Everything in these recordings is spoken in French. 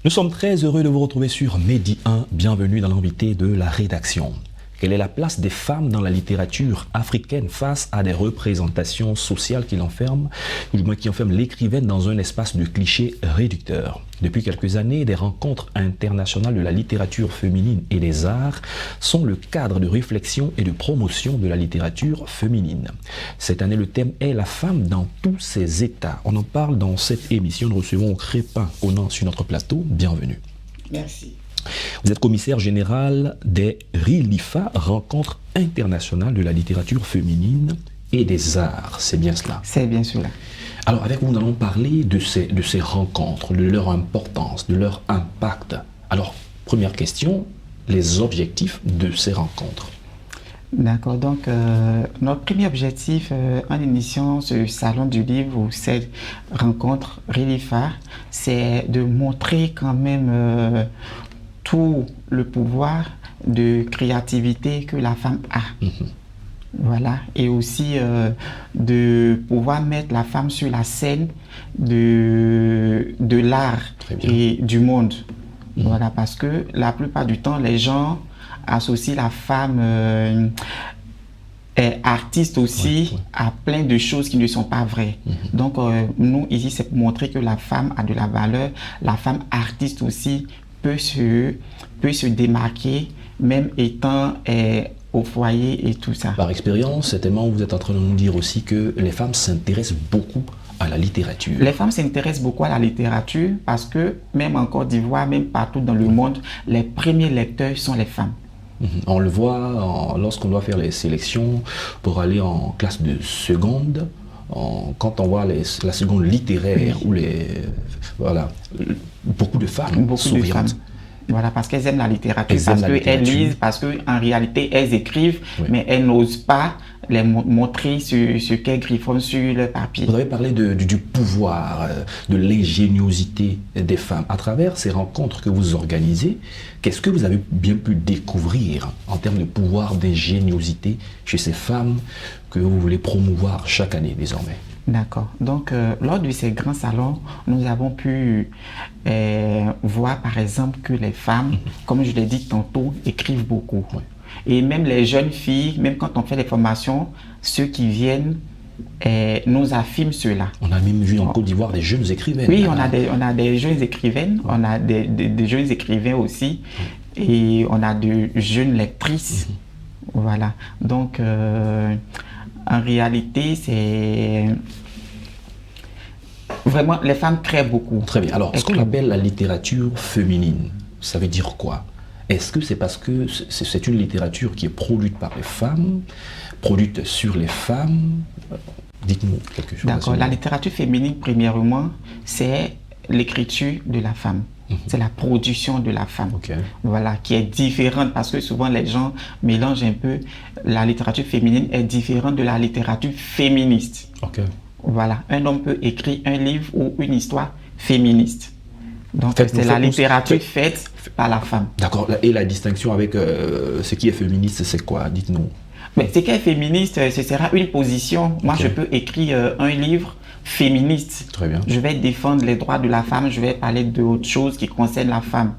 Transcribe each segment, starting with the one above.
Nous sommes très heureux de vous retrouver sur Medi 1. Bienvenue dans l'invité de la rédaction. Quelle est la place des femmes dans la littérature africaine face à des représentations sociales qui l'enferment, ou du moins qui enferment l'écrivaine dans un espace de clichés réducteurs? Depuis quelques années, des rencontres internationales de la littérature féminine et des arts sont le cadre de réflexion et de promotion de la littérature féminine. Cette année, le thème est la femme dans tous ses états. On en parle dans cette émission. Nous recevons Crépin Conan sur notre plateau. Bienvenue. Merci. Vous êtes commissaire général des RILIFA, Rencontre internationale de la littérature féminine et des arts. C'est bien cela? C'est bien cela. Alors avec vous, nous allons parler de ces rencontres, de leur importance, de leur impact. Alors, première question, les objectifs de ces rencontres. D'accord, donc notre premier objectif en initiant ce salon du livre ou cette rencontre RILIFA, c'est de montrer quand même tout le pouvoir de créativité que la femme a. Voilà, et aussi de pouvoir mettre la femme sur la scène de l'art et du monde. Voilà, parce que la plupart du temps, les gens associent la femme artiste aussi à plein de choses qui ne sont pas vraies. Donc, nous, ici, c'est pour montrer que la femme a de la valeur. La femme artiste aussi peut se démarquer, même étant au foyer et tout ça. Par expérience, certainement, vous êtes en train de nous dire aussi que les femmes s'intéressent beaucoup à la littérature. Les femmes s'intéressent beaucoup à la littérature parce que même en Côte d'Ivoire, même partout dans le monde, les premiers lecteurs sont les femmes. On le voit lorsqu'on doit faire les sélections pour aller en classe de seconde. Quand on voit la seconde littéraire, ou beaucoup de femmes souriantes. Voilà, parce qu'elles aiment la littérature, parce qu'elles lisent, parce qu'en réalité, elles écrivent, mais elles n'osent pas les montrer ce qu'elles griffonnent sur le papier. Vous avez parlé du pouvoir, de l'ingéniosité des femmes. À travers ces rencontres que vous organisez, qu'est-ce que vous avez bien pu découvrir en termes de pouvoir, d'ingéniosité chez ces femmes que vous voulez promouvoir chaque année désormais? D'accord. Donc, lors de ces grands salons, nous avons pu voir, par exemple, que les femmes, comme je l'ai dit tantôt, écrivent beaucoup. Et même les jeunes filles, même quand on fait les formations, ceux qui viennent nous affirment cela. On a même vu en Côte d'Ivoire des jeunes écrivaines. Oui, on a des jeunes écrivaines, on a des jeunes écrivains aussi, et on a de jeunes lectrices. Voilà. Donc, en réalité, c'est vraiment, les femmes créent beaucoup. Très bien. Alors, ce qu'on appelle la littérature féminine, ça veut dire quoi? Est-ce que c'est parce que c'est une littérature qui est produite par les femmes, produite sur les femmes? Dites-nous quelque chose. D'accord. La littérature féminine, premièrement, c'est l'écriture de la femme. C'est la production de la femme, voilà, qui est différente parce que souvent les gens mélangent un peu. La littérature féminine est différente de la littérature féministe. Voilà, un homme peut écrire un livre ou une histoire féministe. Donc c'est la littérature faite par la femme. D'accord, et la distinction avec ce qui est féministe, c'est quoi? Dites-nous. Mais ce qui est féministe, ce sera une position. Moi, je peux écrire un livre féministe. Très bien. Je vais défendre les droits de la femme, je vais parler d'autres choses qui concernent la femme.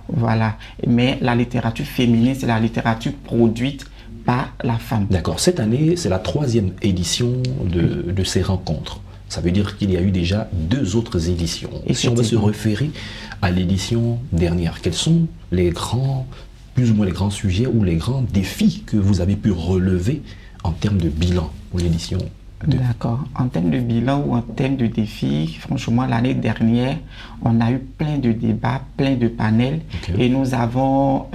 Voilà. Mais la littérature féminine, c'est la littérature produite par la femme. D'accord. Cette année, c'est la 3e édition de ces rencontres. Ça veut dire qu'il y a eu déjà 2 autres éditions. Et si on veut se référer à l'édition dernière, quels sont les grands, plus ou moins les grands sujets ou les grands défis que vous avez pu relever en termes de bilan pour l'édition? D'accord. En termes de bilan ou en termes de défis, franchement, l'année dernière, on a eu plein de débats, plein de panels et nous avons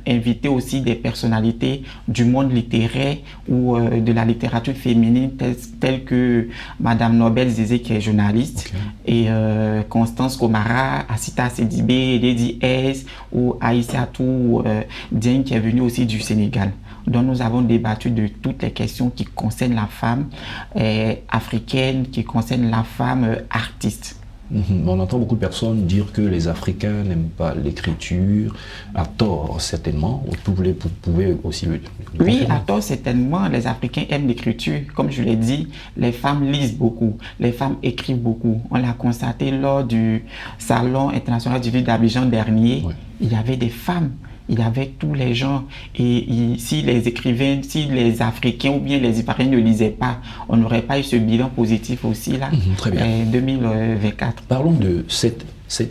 invité aussi des personnalités du monde littéraire ou de la littérature féminine telles que Madame Nobel Zézé qui est journaliste et Constance Komara, Asita Sidibé, Lady S ou Aïssatou Dieng qui est venue aussi du Sénégal. Donc nous avons débattu de toutes les questions qui concernent la femme africaine, qui concernent la femme artiste. On entend beaucoup de personnes dire que les Africains n'aiment pas l'écriture, à tort certainement. Vous pouvez aussi le Oui, confirmer. à tort certainement, les Africains aiment l'écriture. Comme je l'ai dit, les femmes lisent beaucoup, les femmes écrivent beaucoup. On l'a constaté lors du Salon international du livre d'Abidjan dernier, Ouais. il y avait des femmes. Il y avait tous les gens. Et si les écrivains, si les Africains ou bien les Ivoiriens ne lisaient pas, on n'aurait pas eu ce bilan positif aussi là, Très bien. 2024. Parlons de cette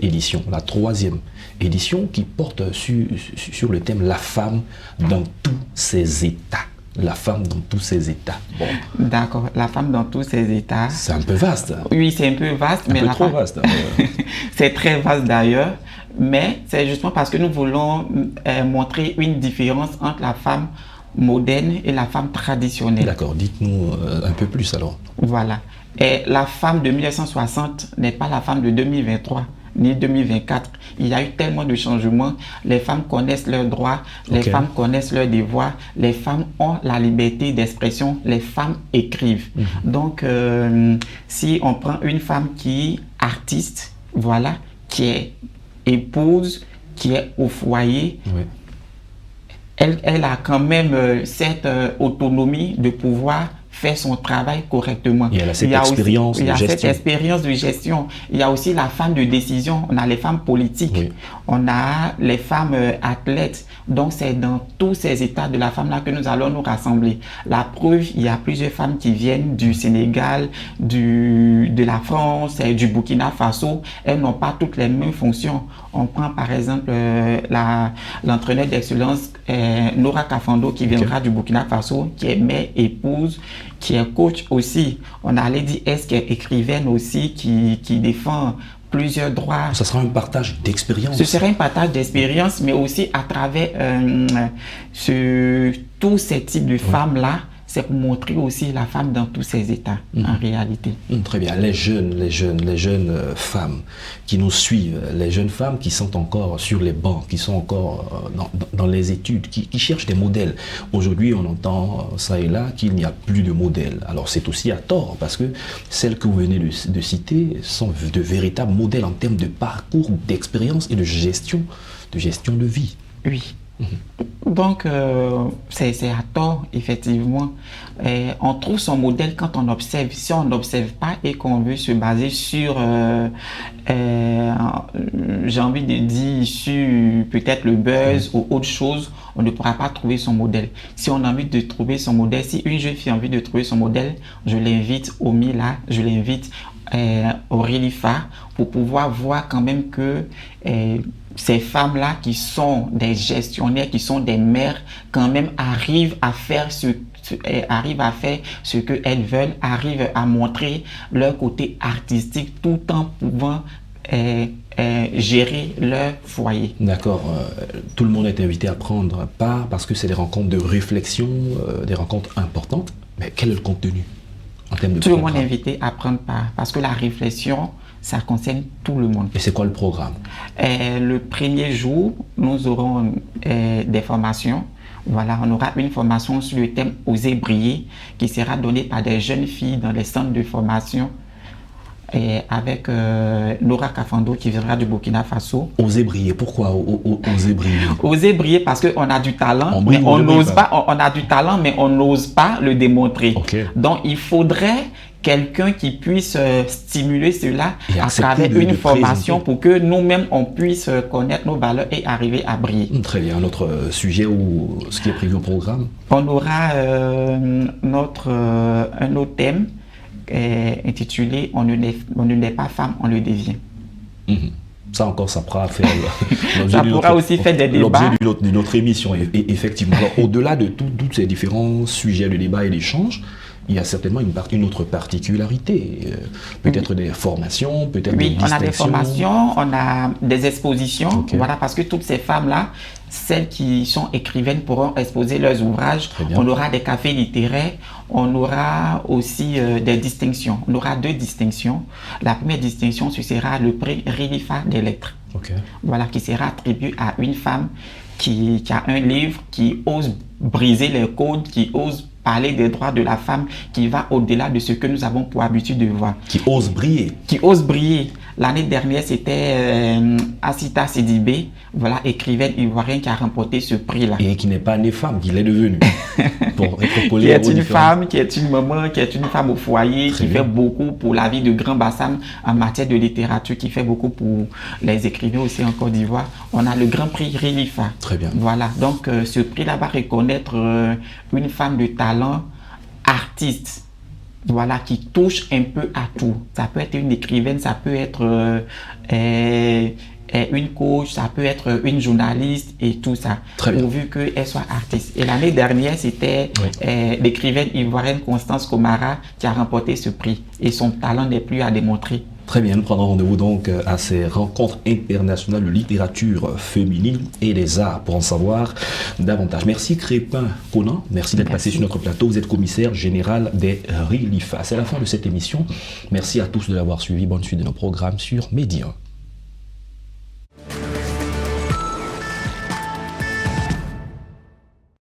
édition, la 3e édition qui porte sur le thème « La femme dans tous ses états ». La femme dans tous ses états. Bon, D'accord, la femme dans tous ses états. c'est un peu vaste. Oui, c'est un peu vaste, mais Un peu la trop femme... vaste. C'est très vaste d'ailleurs, mais c'est justement parce que nous voulons montrer une différence entre la femme moderne et la femme traditionnelle. D'accord, dites-nous un peu plus alors. Voilà. Et la femme de 1960 n'est pas la femme de 2023 ni 2024. Il y a eu tellement de changements. Les femmes connaissent leurs droits, les Ok. femmes connaissent leurs devoirs, les femmes ont la liberté d'expression, les femmes écrivent. Donc, si on prend une femme qui est artiste, voilà, qui est épouse, qui est au foyer, Oui. elle a quand même cette autonomie de pouvoir faire son travail correctement. Et elle a cette Il y a aussi- expérience il y a de cette gestion. expérience de gestion. Il y a aussi la femme de décision. On a les femmes politiques. Oui. On a les femmes athlètes. Donc, c'est dans tous ces états de la femme là que nous allons nous rassembler. La preuve, il y a plusieurs femmes qui viennent du Sénégal, de la France, et du Burkina Faso. Elles n'ont pas toutes les mêmes fonctions. On prend par exemple l'entraîneur d'excellence Nora Kafando qui viendra du Burkina Faso, qui est mère, épouse, qui est coach aussi. On a Lady S qui est écrivaine aussi, qui défend plusieurs droits. Ça sera un partage d'expérience. Ce serait un partage d'expérience, mais aussi à travers tous ces types de femmes-là, c'est pour montrer aussi la femme dans tous ses états, en réalité. Très bien. Les jeunes femmes qui nous suivent, les jeunes femmes qui sont encore sur les bancs, qui sont encore dans les études, qui cherchent des modèles. Aujourd'hui, on entend ça et là qu'il n'y a plus de modèles. Alors c'est aussi à tort, parce que celles que vous venez de citer sont de véritables modèles en termes de parcours, d'expérience et de gestion de vie. Oui. Donc, c'est à tort, effectivement. On trouve son modèle quand on observe. Si on n'observe pas et qu'on veut se baser sur, j'ai envie de dire, sur peut-être le buzz ou autre chose, on ne pourra pas trouver son modèle. Si on a envie de trouver son modèle, si une jeune fille a envie de trouver son modèle, je l'invite au Mila, je l'invite au Relifa pour pouvoir voir quand même que ces femmes-là qui sont des gestionnaires, qui sont des mères, quand même arrivent à faire ce qu'elles veulent, arrivent à montrer leur côté artistique tout en pouvant gérer leur foyer. D'accord. Tout le monde est invité à prendre part parce que c'est des rencontres de réflexion, des rencontres importantes. Mais quel est le contenu en termes de Tout le monde programme? est invité à prendre part parce que la réflexion, ça concerne tout le monde. Et c'est quoi le programme? Le premier jour, nous aurons des formations. Voilà, on aura une formation sur le thème Oser briller qui sera donnée par des jeunes filles dans les centres de formation et avec Nora Kafando qui viendra du Burkina Faso. Oser briller. Pourquoi oser briller? Oser briller parce qu'on a du talent, On mais brille, on ne brille n'ose pas. On a du talent, mais on n'ose pas le démontrer. Ok. Donc, il faudrait quelqu'un qui puisse stimuler cela Et à accepter travers une de formation présenter. pour que nous-mêmes, on puisse connaître nos valeurs et arriver à briller. Très bien. Un autre sujet ou ce qui est prévu au programme? On aura un autre thème intitulé « On ne naît pas femme, on le devient ». Ça encore, ça pourra faire Ça pourra aussi faire des débats. l'objet d'une autre émission, effectivement. Alors, au-delà de tous ces différents sujets de débat et d'échange, il y a certainement une autre particularité. Peut-être des formations, peut-être des Oui, on a des distinctions. formations, on a des expositions. Ok. Voilà, parce que toutes ces femmes-là, celles qui sont écrivaines pourront exposer leurs ouvrages. Très bien. On aura des cafés littéraires. On aura aussi des distinctions. On aura 2 distinctions. La première distinction, ce sera le prix Relifa des lettres. Ok. Voilà, qui sera attribué à une femme qui a un livre, qui ose briser les codes, qui ose parler des droits de la femme, qui va au-delà de ce que nous avons pour habitude de voir. Qui ose briller. Qui ose briller. L'année dernière, c'était Assita Sidibé, voilà, écrivaine ivoirienne qui a remporté ce prix-là. Et qui n'est pas née femme, qui l'est devenue. Pour être Qui est une femme, qui est une maman, qui est une femme au foyer, qui fait beaucoup pour la vie de Grand Bassam en matière de littérature, qui fait beaucoup pour les écrivains aussi en Côte d'Ivoire. On a le Grand Prix Rilifa. Très bien. Voilà, donc ce prix-là va reconnaître une femme de talent, artiste. Voilà, qui touche un peu à tout. Ça peut être une écrivaine, ça peut être une coach, ça peut être une journaliste et tout ça, pourvu qu'elle soit artiste. Et l'année dernière, c'était l'écrivaine ivoirienne Constance Komara qui a remporté ce prix. Et son talent n'est plus à démontrer. Très bien, nous prendrons rendez-vous donc à ces rencontres internationales de littérature féminine et des arts pour en savoir davantage. Merci Crépin Conan, merci d'être passé sur notre plateau. Vous êtes commissaire général des RILIFA. C'est la fin de cette émission. Merci à tous de l'avoir suivi. Bonne suite de nos programmes sur Média 1.